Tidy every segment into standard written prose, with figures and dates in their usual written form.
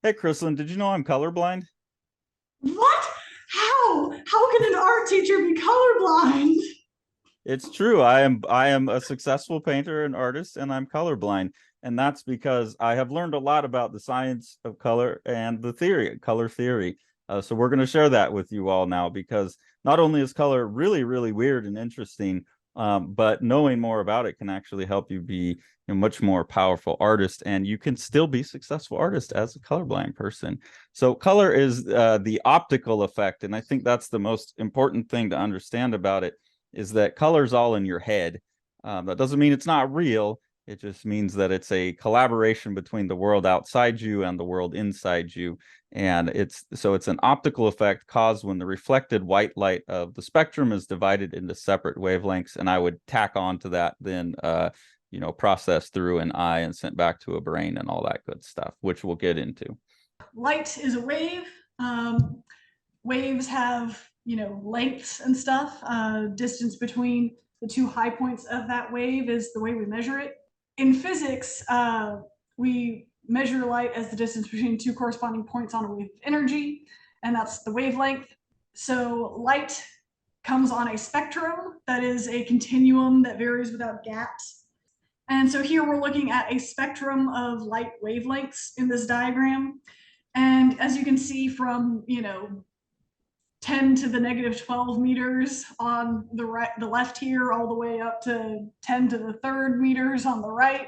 Hey, Chrislyn, did you know I'm colorblind? What? How? How can an art teacher be colorblind? It's true. I am a successful painter and artist, and I'm colorblind. And that's because I have learned a lot about the science of color and the theory, color theory. So we're going to share that with you all now because not only is color really, really weird and interesting, but knowing more about it can actually help you be a much more powerful artist, and you can still be successful artist as a colorblind person. So color is the optical effect, and I think that's the most important thing to understand about it is that color's all in your head. That doesn't mean it's not real. It just means that it's a collaboration between the world outside you and the world inside you. And it's an optical effect caused when the reflected white light of the spectrum is divided into separate wavelengths. And I would tack on to that then processed through an eye and sent back to a brain and all that good stuff, which we'll get into. Light is a wave. Um, Waves have, lengths and stuff. Distance between the two high points of that wave is the way we measure it. In physics, we measure light as the distance between two corresponding points on a wave of energy, and that's the wavelength. So light comes on a spectrum that is a continuum that varies without gaps. And so here we're looking at a spectrum of light wavelengths in this diagram. And as you can see from, 10 to the negative 12 meters on the right, the left here, all the way up to 10 to the third meters on the right,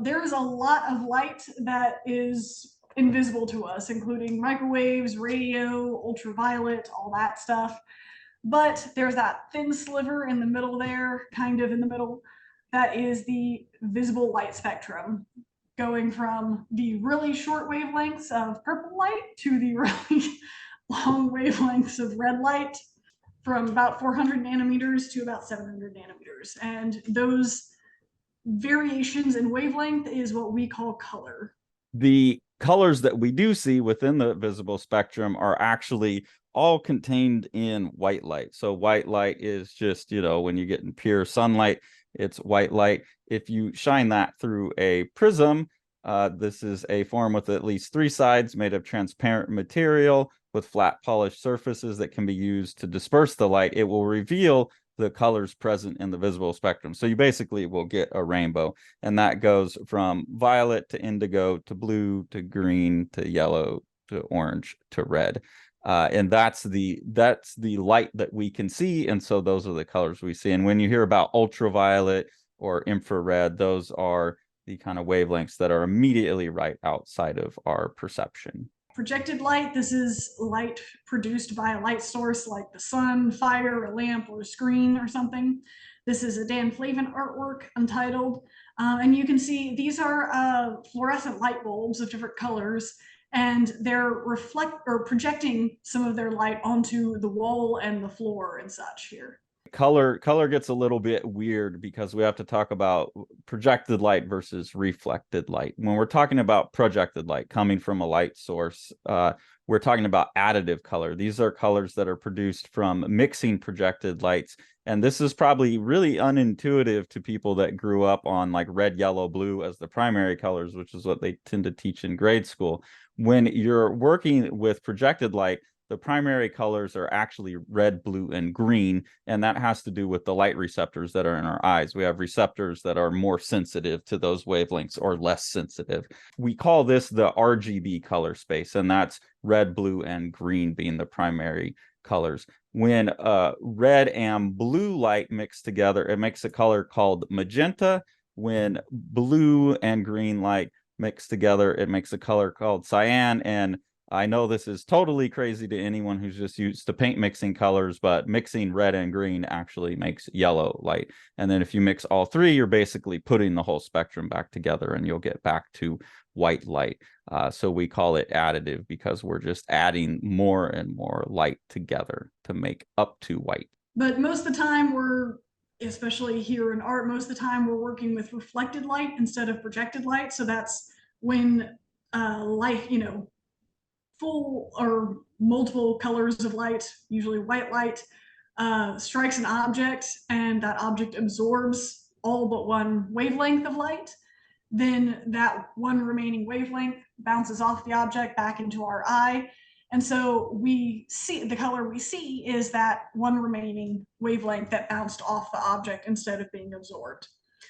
there is a lot of light that is invisible to us, including microwaves, radio, ultraviolet, all that stuff. But there's that thin sliver in the middle there, kind of in the middle, that is the visible light spectrum, going from the really short wavelengths of purple light to the really long wavelengths of red light, from about 400 nanometers to about 700 nanometers. And those variations in wavelength is what we call color. The colors that we do see within the visible spectrum are actually all contained in white light. So white light is just, when you get in pure sunlight, it's white light. If you shine that through a prism, this is a form with at least three sides made of transparent material with flat polished surfaces that can be used to disperse the light. It will reveal the colors present in the visible spectrum. So you basically will get a rainbow, and that goes from violet to indigo to blue to green to yellow to orange to red. And that's the light that we can see, and so those are the colors we see. And when you hear about ultraviolet or infrared, those are the kind of wavelengths that are immediately right outside of our perception. Projected light, this is light produced by a light source like the sun, fire, a lamp, or a screen or something. This is a Dan Flavin artwork, Untitled. And you can see these are fluorescent light bulbs of different colors, and they're projecting some of their light onto the wall and the floor and such here. Color gets a little bit weird because we have to talk about projected light versus reflected light. When we're talking about projected light coming from a light source, we're talking about additive color. These are colors that are produced from mixing projected lights. And this is probably really unintuitive to people that grew up on like red, yellow, blue as the primary colors, which is what they tend to teach in grade school. When you're working with projected light, the primary colors are actually red, blue, and green, and that has to do with the light receptors that are in our eyes. We have receptors that are more sensitive to those wavelengths or less sensitive. We call this the RGB color space, and that's red, blue, and green being the primary colors. When red and blue light mix together, it makes a color called magenta. When blue and green light mix together, it makes a color called cyan. And I know this is totally crazy to anyone who's just used to paint mixing colors, but mixing red and green actually makes yellow light. And then if you mix all three, you're basically putting the whole spectrum back together and you'll get back to white light. So we call it additive because we're just adding more and more light together to make up to white. But most of the time, especially here in art, most of the time we're working with reflected light instead of projected light. So that's when light, full or multiple colors of light, usually white light, strikes an object, and that object absorbs all but one wavelength of light. then that one remaining wavelength bounces off the object back into our eye. And so we see the color we see is that one remaining wavelength that bounced off the object instead of being absorbed.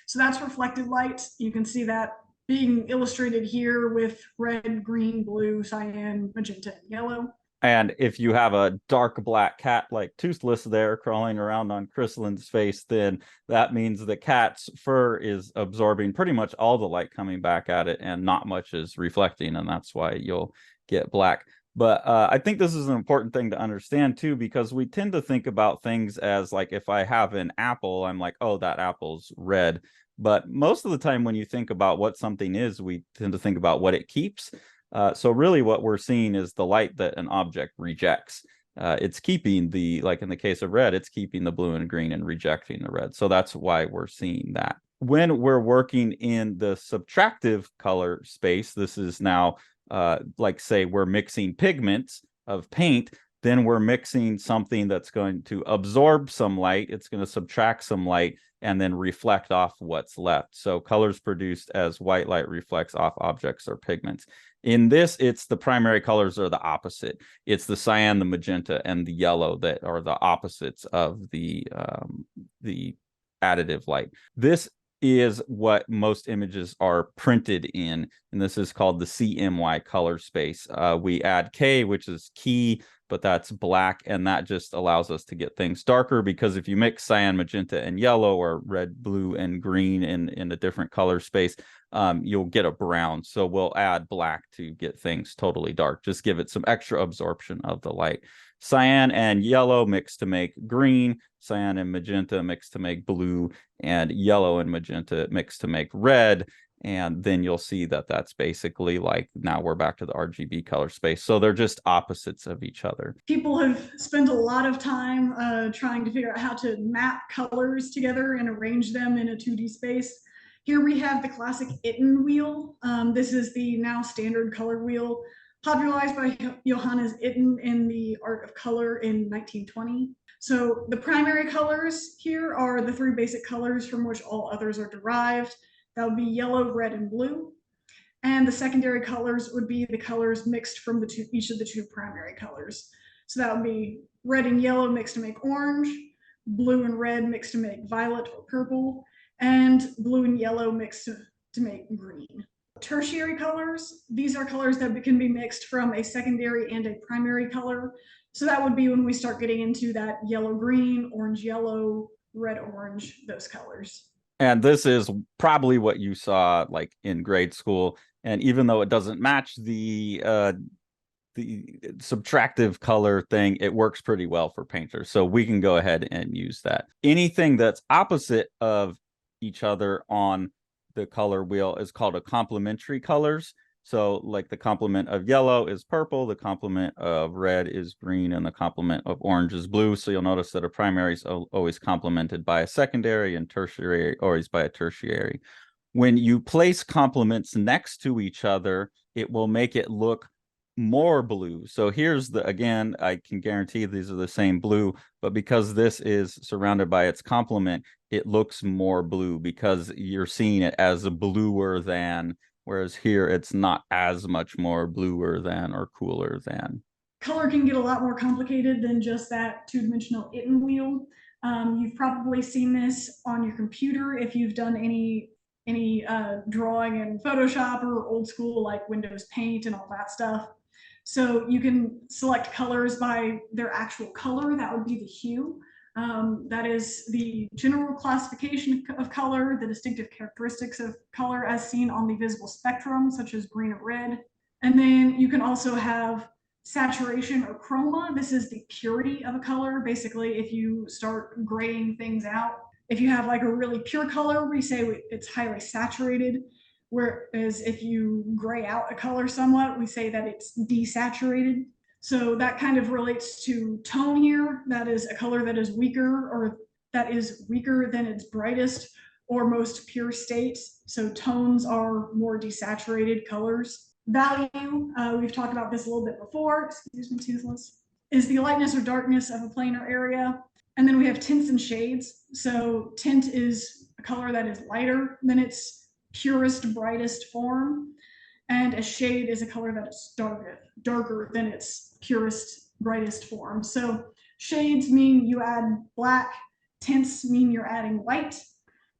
So that's reflected light. You can see that being illustrated here with red, green, blue, cyan, magenta, and yellow. And if you have a dark black cat like Toothless there crawling around on Chrysaline's face, then that means the cat's fur is absorbing pretty much all the light coming back at it, and not much is reflecting, and that's why you'll get black. But I think this is an important thing to understand too, because we tend to think about things as like, if I have an apple, I'm like, oh, that apple's red. But most of the time when you think about what something is, we tend to think about what it keeps. So really what we're seeing is the light that an object rejects. It's keeping the, like in the case of red, it's keeping the blue and green and rejecting the red. So that's why we're seeing that. When we're working in the subtractive color space, this is now like say we're mixing pigments of paint, then we're mixing something that's going to absorb some light, it's going to subtract some light, and then reflect off what's left. So colors produced as white light reflects off objects or pigments. In this, it's the primary colors are the opposite. It's the cyan, the magenta, and the yellow that are the opposites of the additive light. This is what most images are printed in, and this is called the CMY color space. We add K, which is key, but that's black, and that just allows us to get things darker, because if you mix cyan, magenta, and yellow, or red, blue, and green in a different color space, you'll get a brown. So we'll add black to get things totally dark, just give it some extra absorption of the light. Cyan and yellow mix to make green, cyan and magenta mix to make blue, and yellow and magenta mix to make red. And then you'll see that that's basically like, now we're back to the RGB color space. So they're just opposites of each other. People have spent a lot of time trying to figure out how to map colors together and arrange them in a 2D space. Here we have the classic Itten wheel. This is the now standard color wheel, popularized by Johannes Itten in the Art of Color in 1920. So the primary colors here are the three basic colors from which all others are derived. That would be yellow, red, and blue. And the secondary colors would be the colors mixed from each of the two primary colors. So that would be red and yellow mixed to make orange, blue and red mixed to make violet or purple, and blue and yellow mixed to make green. Tertiary colors, these are colors that can be mixed from a secondary and a primary color. So that would be when we start getting into that yellow-green, orange-yellow, red-orange, those colors. And this is probably what you saw like in grade school. And even though it doesn't match the subtractive color thing, it works pretty well for painters. So we can go ahead and use that. Anything that's opposite of each other on the color wheel is called a complementary colors. So like the complement of yellow is purple, the complement of red is green, and the complement of orange is blue. So you'll notice that a primary is always complemented by a secondary, and tertiary always by a tertiary. When you place complements next to each other, it will make it look more blue. So here's the, again, I can guarantee these are the same blue, but because this is surrounded by its complement, it looks more blue because you're seeing it as a bluer than, whereas here it's not as much more bluer than or cooler than. Color can get a lot more complicated than just that two-dimensional Itten wheel. You've probably seen this on your computer if you've done any drawing in Photoshop or old school like Windows Paint and all that stuff. So you can select colors by their actual color. That would be the hue. That is the general classification of color, the distinctive characteristics of color as seen on the visible spectrum, such as green or red. And then you can also have saturation or chroma. This is the purity of a color. Basically, if you start graying things out, if you have like a really pure color, we say it's highly saturated. Whereas if you gray out a color somewhat, we say that it's desaturated. So that kind of relates to tone here. That is a color that is weaker, or that is weaker than its brightest or most pure state. So tones are more desaturated colors. Value, we've talked about this a little bit before, excuse me, Toothless, is the lightness or darkness of a planar area. And then we have tints and shades. So tint is a color that is lighter than its purest, brightest form. And a shade is a color that is darker than its purest, brightest form. So shades mean you add black, tints mean you're adding white,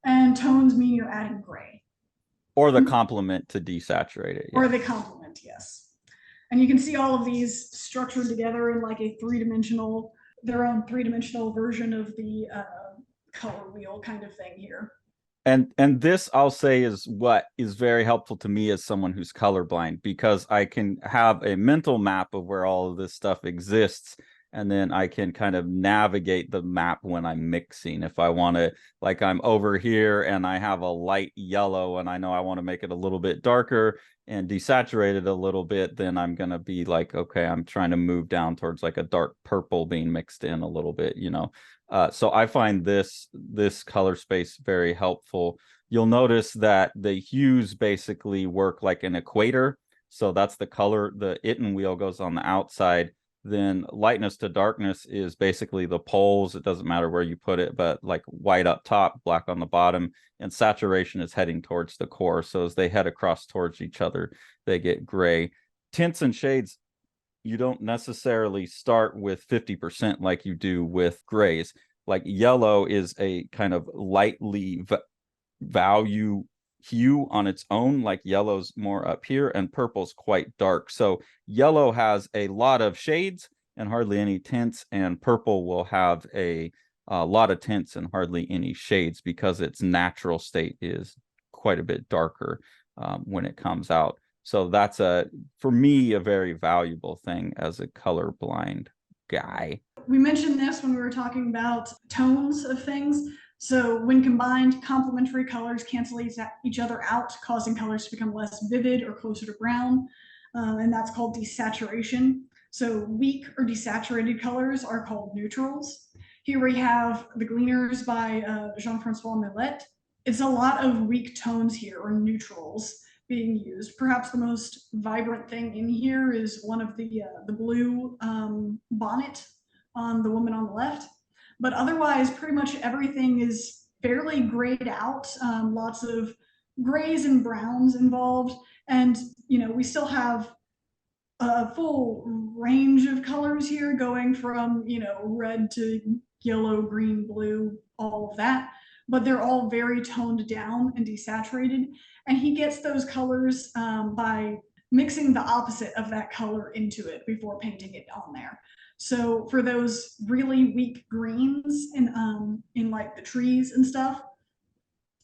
and tones mean you're adding gray. Or the complement to desaturate it. Or the complement, yes. And you can see all of these structured together in like a three-dimensional, their own three-dimensional version of the color wheel kind of thing here. And this, I'll say, is what is very helpful to me as someone who's colorblind, because I can have a mental map of where all of this stuff exists, and then I can kind of navigate the map when I'm mixing. If I want to, like, I'm over here and I have a light yellow and I know I want to make it a little bit darker and desaturate it a little bit, then I'm going to be like, okay, I'm trying to move down towards like a dark purple being mixed in a little bit, you know. So I find this color space very helpful. You'll notice that the hues basically work like an equator. So that's the color. The Itten wheel goes on the outside. Then lightness to darkness is basically the poles. It doesn't matter where you put it, but like white up top, black on the bottom, and saturation is heading towards the core. So as they head across towards each other, they get gray. Tints and shades, you don't necessarily start with 50% like you do with grays. Like yellow is a kind of lightly value hue on its own, like yellow's more up here and purple's quite dark. So yellow has a lot of shades and hardly any tints, and purple will have a lot of tints and hardly any shades because its natural state is quite a bit darker when it comes out. So that's for me, a very valuable thing as a colorblind guy. We mentioned this when we were talking about tones of things. So when combined, complementary colors cancel each other out, causing colors to become less vivid or closer to brown. And that's called desaturation. So weak or desaturated colors are called neutrals. Here we have The Gleaners by Jean-Francois Millet. It's a lot of weak tones here, or neutrals, being used. Perhaps the most vibrant thing in here is one of the blue bonnet on the woman on the left. But otherwise, pretty much everything is fairly grayed out. Lots of grays and browns involved. And, you know, we still have a full range of colors here going from, you know, red to yellow, green, blue, all of that. But they're all very toned down and desaturated. And he gets those colors by mixing the opposite of that color into it before painting it on there. So for those really weak greens in like the trees and stuff,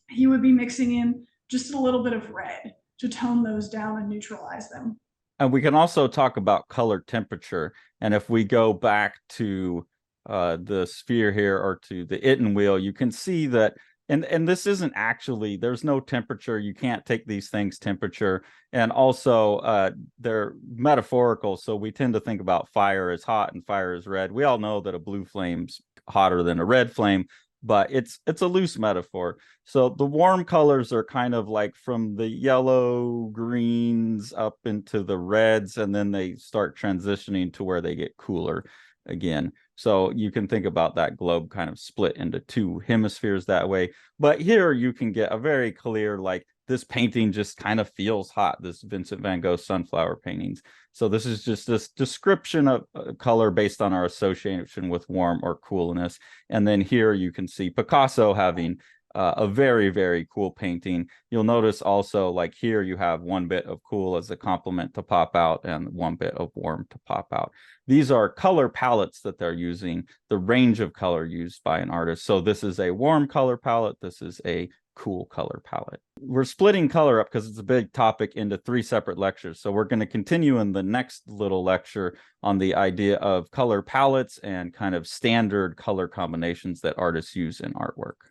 he would be mixing in just a little bit of red to tone those down and neutralize them. And we can also talk about color temperature. And if we go back to the sphere here, or to the Itten wheel, you can see that, and this isn't actually, there's no temperature. You can't take these things temperature. And also they're metaphorical. So we tend to think about fire as hot and fire as red. We all know that a blue flame's hotter than a red flame, but it's a loose metaphor. So the warm colors are kind of like from the yellow greens up into the reds, and then they start transitioning to where they get cooler again. So you can think about that globe kind of split into two hemispheres that way. But here you can get a very clear, like, this painting just kind of feels hot, this Vincent van Gogh sunflower paintings. So this is just this description of color based on our association with warm or coolness. And then here you can see Picasso having a very, very cool painting. You'll notice also, like here, you have one bit of cool as a complement to pop out and one bit of warm to pop out. These are color palettes that they're using, the range of color used by an artist. So this is a warm color palette. This is a cool color palette. We're splitting color up because it's a big topic into 3 separate lectures. So we're going to continue in the next little lecture on the idea of color palettes and kind of standard color combinations that artists use in artwork.